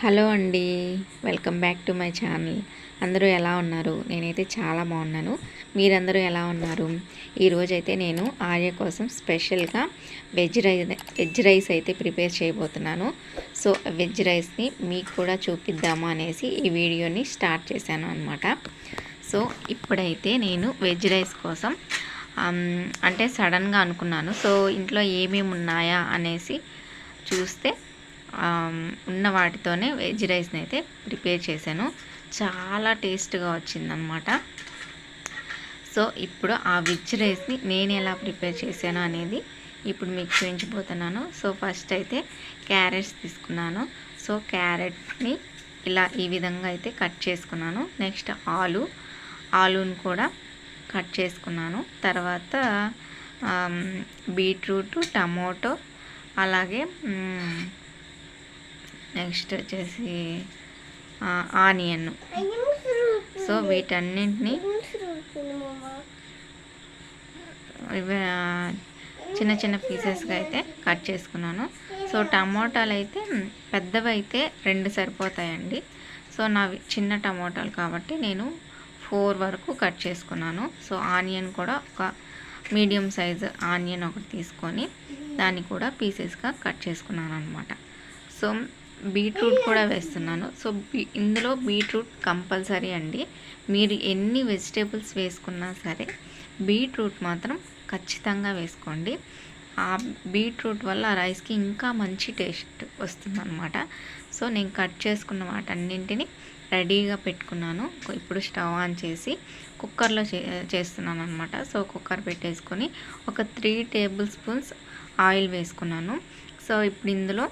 Hello అండి, welcome back to my channel. అందరూ ఎలా ఉన్నారు? నేనైతే చాలా బాగున్నాను. మీరందరూ ఎలా ఉన్నారు? ఈరోజైతే నేను ఆర్య కోసం స్పెషల్గా వెజ్ రైస్ అయితే ప్రిపేర్ చేయబోతున్నాను. సో వెజ్ రైస్ని మీకు కూడా చూపిద్దామా అనేసి ఈ వీడియోని స్టార్ట్ చేశాను అనమాట. సో ఇప్పుడైతే నేను వెజ్ రైస్ కోసం అంటే సడన్గా అనుకున్నాను. సో ఇంట్లో ఏమేమి ఉన్నాయా అనేసి చూస్తే ఉన్న వాటితోనే వెజ్ రైస్ని అయితే ప్రిపేర్ చేశాను. చాలా టేస్ట్గా వచ్చిందనమాట. సో ఇప్పుడు ఆ వెజ్ రైస్ని నేను ఎలా ప్రిపేర్ చేశాను అనేది ఇప్పుడు మీకు చూపించబోతున్నాను. సో ఫస్ట్ అయితే క్యారెట్స్ తీసుకున్నాను. సో క్యారెట్ని ఇలా ఈ విధంగా అయితే కట్ చేసుకున్నాను. నెక్స్ట్ ఆలూని కూడా కట్ చేసుకున్నాను. తర్వాత బీట్రూట్, టమోటో, అలాగే నెక్స్ట్ వచ్చేసి ఆనియన్. సో వీటన్నింటినీ చిన్న చిన్న పీసెస్గా అయితే కట్ చేసుకున్నాను. సో టమోటాలు అయితే పెద్దవి అయితే 2 సరిపోతాయండి. సో నావి చిన్న టమోటాలు కాబట్టి నేను 4 వరకు కట్ చేసుకున్నాను. సో ఆనియన్ కూడా ఒక మీడియం సైజు ఆనియన్ ఒకటి తీసుకొని దాన్ని కూడా పీసెస్గా కట్ చేసుకున్నాను అనమాట. సో బీట్రూట్ కూడా వేస్తున్నాను. సో ఇందులో బీట్రూట్ కంపల్సరీ అండి. మీరు ఎన్ని వెజిటేబుల్స్ వేసుకున్నా సరే బీట్రూట్ మాత్రం ఖచ్చితంగా వేసుకోండి. ఆ బీట్రూట్ వల్ల రైస్కి ఇంకా మంచి టేస్ట్ వస్తుందన్నమాట. సో నేను కట్ చేసుకున్న వాటన్నింటిని రెడీగా పెట్టుకున్నాను. ఇప్పుడు స్టవ్ ఆన్ చేసి కుక్కర్లో చేస్తున్నాను అనమాట. సో కుక్కర్ పెట్టేసుకొని ఒక 3 టేబుల్ స్పూన్స్ ఆయిల్ వేసుకున్నాను. సో ఇప్పుడు ఇందులో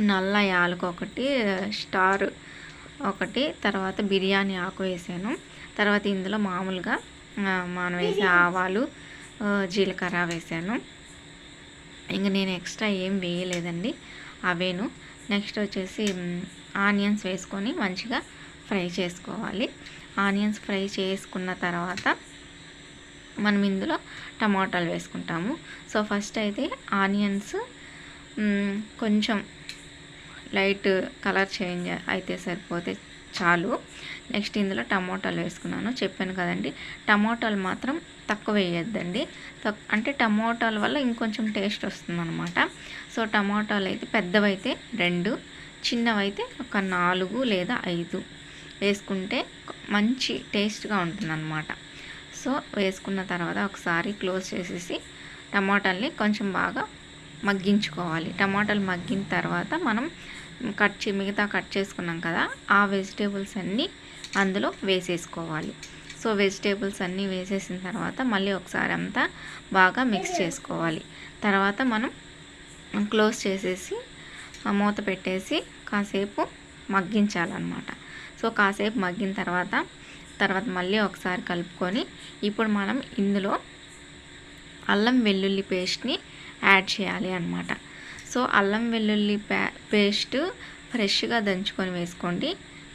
నల్ల యాలక ఒకటి, స్టార్ ఒకటి, తర్వాత బిర్యానీ ఆకు వేసాను. తర్వాత ఇందులో మామూలుగా మనం వేసే ఆవాలు, జీలకర్ర వేసాను. ఇంక నేను ఎక్స్ట్రా ఏం వేయలేదండి, అవేను. నెక్స్ట్ వచ్చేసి ఆనియన్స్ వేసుకొని మంచిగా ఫ్రై చేసుకోవాలి. ఆనియన్స్ ఫ్రై చేసుకున్న తర్వాత మనం ఇందులో టమాటాలు వేసుకుంటాము. సో ఫస్ట్ అయితే ఆనియన్స్ కొంచెం లైట్ కలర్ చేంజ్ అయితే సరిపోతే చాలు. నెక్స్ట్ ఇందులో టమోటాలు వేసుకున్నాను. చెప్పాను కదండి, టమోటాలు మాత్రం తక్కువ వేయొద్దండి. అంటే టమోటాల వల్ల ఇంకొంచెం టేస్ట్ వస్తుందన్నమాట. సో టమోటాలు అయితే పెద్దవైతే 2, చిన్నవైతే ఒక 4 లేదా 5 వేసుకుంటే మంచి టేస్ట్గా ఉంటుందన్నమాట. సో వేసుకున్న తర్వాత ఒకసారి క్లోజ్ చేసేసి టమాటాలని కొంచెం బాగా మగ్గించుకోవాలి. టమాటాలు మగ్గిన తర్వాత మనం మిగతా కట్ చేసుకున్నాం కదా, ఆ వెజిటేబుల్స్ అన్నీ అందులో వేసేసుకోవాలి. సో వెజిటేబుల్స్ అన్నీ వేసేసిన తర్వాత మళ్ళీ ఒకసారి అంతా బాగా మిక్స్ చేసుకోవాలి. తర్వాత మనం క్లోజ్ చేసేసి మూత పెట్టేసి కాసేపు మగ్గించాలన్నమాట. సో కాసేపు మగ్గిన తర్వాత మళ్ళీ ఒకసారి కలుపుకొని ఇప్పుడు మనం ఇందులో అల్లం వెల్లుల్లి పేస్ట్ని యాడ్ చేయాలి అన్నమాట. సో అల్లం వెల్లుల్లి పేస్ట్ ఫ్రెష్గా దంచుకొని వేసుకోండి,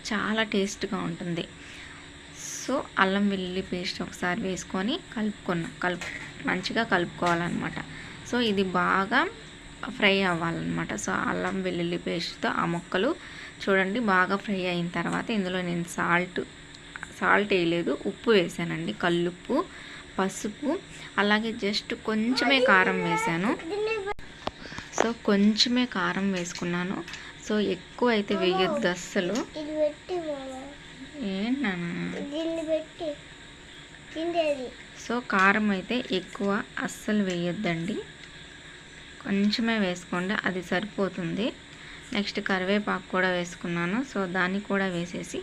చాలా టేస్ట్గా ఉంటుంది. సో అల్లం వెల్లుల్లి పేస్ట్ ఒకసారి వేసుకొని మంచిగా కలుపుకోవాలన్నమాట. సో ఇది బాగా ఫ్రై అవ్వాలన్నమాట. సో అల్లం వెల్లుల్లి పేస్ట్తో ఆ ముక్కలు చూడండి బాగా ఫ్రై అయిన తర్వాత ఇందులో నేను సాల్ట్ వేయలేదు, ఉప్పు వేసానండి. కల్లుప్పు, పసుపు, అలాగే జస్ట్ కొంచెమే కారం వేసాను. సో కొంచెమే కారం వేసుకున్నాను. సో ఎక్కువ అయితే వేయొద్దు అస్సలు. ఏంటన్నా సో కారం అయితే ఎక్కువ అస్సలు వేయొద్దండి, కొంచెమే వేసుకోండి, అది సరిపోతుంది. నెక్స్ట్ కరివేపాకు కూడా వేసుకున్నాను. సో దాన్ని కూడా వేసేసి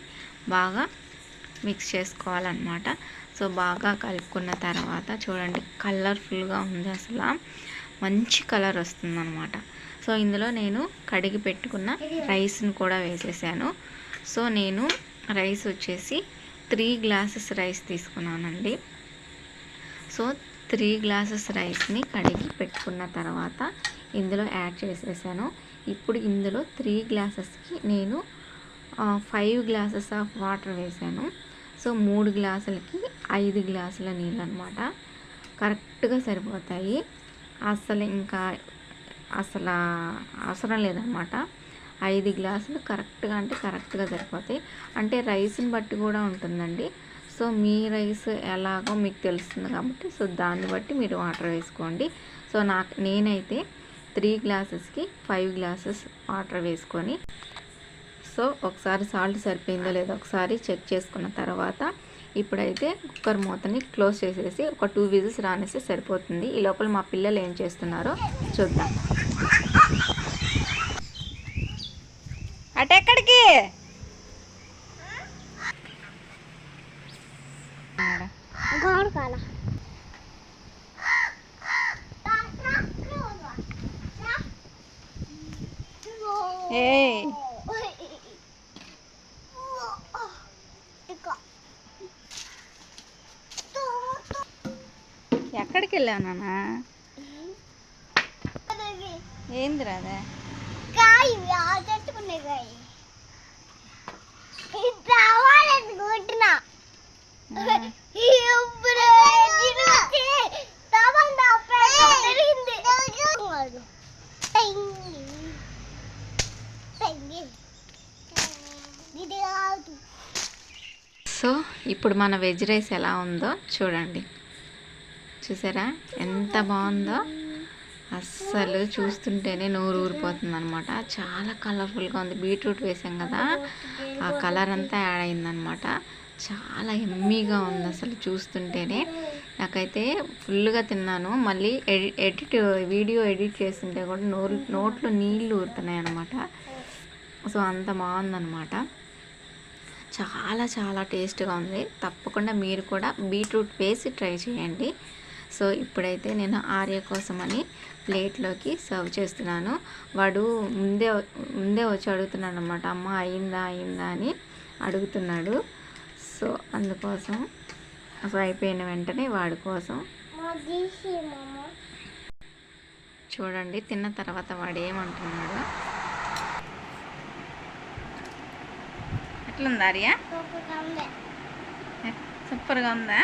బాగా మిక్స్ చేసుకోవాలన్నమాట. సో బాగా కలుపుకున్న తర్వాత చూడండి కలర్ఫుల్గా ఉంది, అసలు మంచి కలర్ వస్తుందన్నమాట. సో ఇందులో నేను కడిగి పెట్టుకున్న రైస్ని కూడా వేసేసాను. సో నేను రైస్ వచ్చేసి 3 గ్లాసెస్ రైస్ తీసుకున్నానండి. సో 3 గ్లాసెస్ రైస్ని కడిగి పెట్టుకున్న తర్వాత ఇందులో యాడ్ చేసేసాను. ఇప్పుడు ఇందులో 3 గ్లాసెస్కి నేను 5 గ్లాసెస్ ఆఫ్ వాటర్ వేసాను. సో 3 గ్లాసులకి 5 గ్లాసుల నీళ్ళు అనమాట, కరెక్ట్గా సరిపోతాయి. అసలు అవసరం లేదన్నమాట. 5 గ్లాసులు కరెక్ట్గా అంటే కరెక్ట్గా సరిపోతాయి. అంటే రైస్ని బట్టి కూడా ఉంటుందండి. సో మీ రైస్ ఎలాగో మీకు తెలుస్తుంది కాబట్టి సో దాన్ని బట్టి మీరు వాటర్ వేసుకోండి. సో నేనైతే 3 గ్లాసెస్కి 5 గ్లాసెస్ వాటర్ వేసుకొని సో ఒకసారి సాల్ట్ సరిపోయిందో లేదో ఒకసారి చెక్ చేసుకున్న తర్వాత ఇప్పుడైతే కుక్కర్ మూతని క్లోజ్ చేసేసి ఒక 2 విజిల్స్ రానేస్తే సరిపోతుంది. ఈ లోపల మా పిల్లలు ఏం చేస్తున్నారో చూద్దాం. అటెక్కడికి? ఎక్కడికి వెళ్ళావు నాన్న? ఏందిరా అదే? సో ఇప్పుడు మన వెజ్ రైస్ ఎలా ఉందో చూడండి. చూసారా ఎంత బాగుందో? అస్సలు చూస్తుంటేనే నోరు ఊరిపోతుంది అనమాట. చాలా కలర్ఫుల్గా ఉంది. బీట్రూట్ వేసాం కదా, ఆ కలర్ అంతా యాడ్ అయిందనమాట. చాలా ఎమ్మీగా ఉంది అసలు చూస్తుంటేనే. నాకైతే ఫుల్గా తిన్నాను. మళ్ళీ వీడియో ఎడిట్ చేస్తుంటే కూడా నోట్లో నీళ్ళు ఊరుతున్నాయి అనమాట. సో అంత బాగుందనమాట. చాలా చాలా టేస్ట్గా ఉంది. తప్పకుండా మీరు కూడా బీట్రూట్ వేసి ట్రై చేయండి. సో ఇప్పుడైతే నేను ఆర్య కోసమని ప్లేట్లోకి సర్వ్ చేస్తున్నాను. వాడు ముందే వచ్చి అడుగుతున్నాడు అనమాట, అమ్మ అయిందా అని అడుగుతున్నాడు. సో అందుకోసం సో అయిపోయిన వెంటనే వాడి కోసం చూడండి. తిన్న తర్వాత వాడు ఏమంటున్నాడు. ఎట్లుంది ఆర్య? సూపర్గా ఉందా?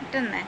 ఎట్లుందా?